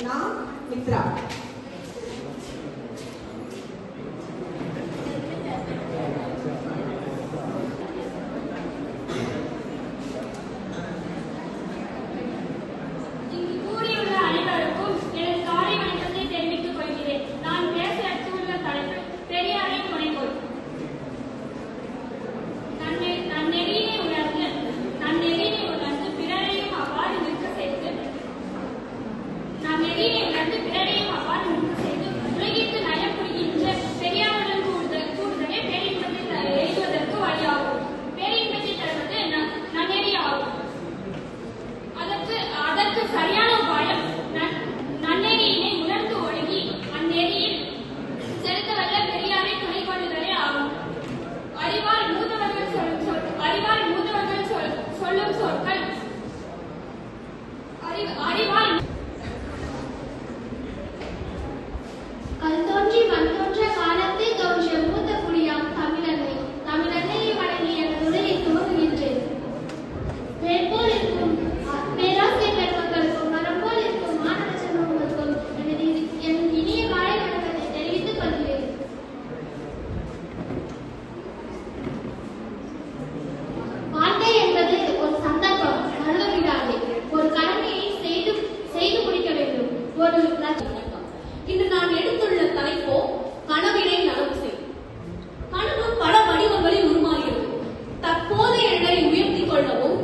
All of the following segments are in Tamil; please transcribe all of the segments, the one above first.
நான் மித்ரா. இன்று நான் எடுத்துள்ள தலைப்போ கனவினை நனவு செய். கனவு பல வடிவங்களில் உருமாறுகிறது. தற்போதைய நிலையை உயர்த்திக் கொள்ளவும்,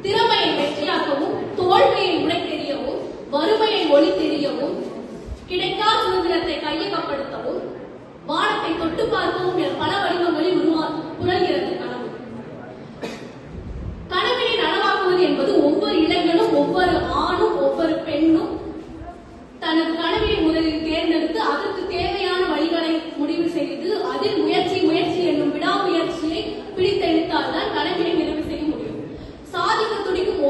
திறமையை வெற்றியாக்கவும், தோல்வியை உடை தெரியவும், வறுமையை ஒளி தெரியவும், கிடைக்கா சுதந்திரத்தை கையகப்படுத்தவும், வானத்தை தொட்டு பார்க்கவும் என பல வடிவங்களில் புரள்கிறது கனவு. கனவினை நனவாக்குவது என்பது ஒவ்வொரு இளைஞனும், ஒவ்வொரு ஆணும், ஒவ்வொரு பெண்ணும் தனது கனவினை முதலில் தேர்ந்தெடுத்து அதற்கு தேவையான வழிகளை முடிவு செய்து அதில் முயற்சி என்னும் விடாமுயற்சியை பிடித்தெடுத்தால்தான் கனவினை நிறைவு செய்ய முடியும். சாதிக்க துடிக்கும்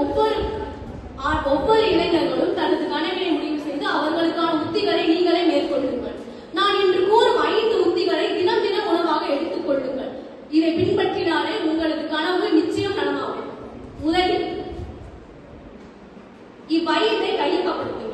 ஒவ்வொரு இளைஞர்களும் தனது கனவினை முடிவு செய்து அவர்களுக்கான உத்திகளை நீங்களே மேற்கொள்ளுங்கள். நான் இன்று கூறும் 5 உத்திகளை தினம் தினம் உணவாக எடுத்துக் கொள்ளுங்கள். இதை பின்பற்றினாலே உங்களது கனவு நிச்சயம் நனவாகும். முதலில் இவ்வயத்தை கையகப்படுத்துங்கள்.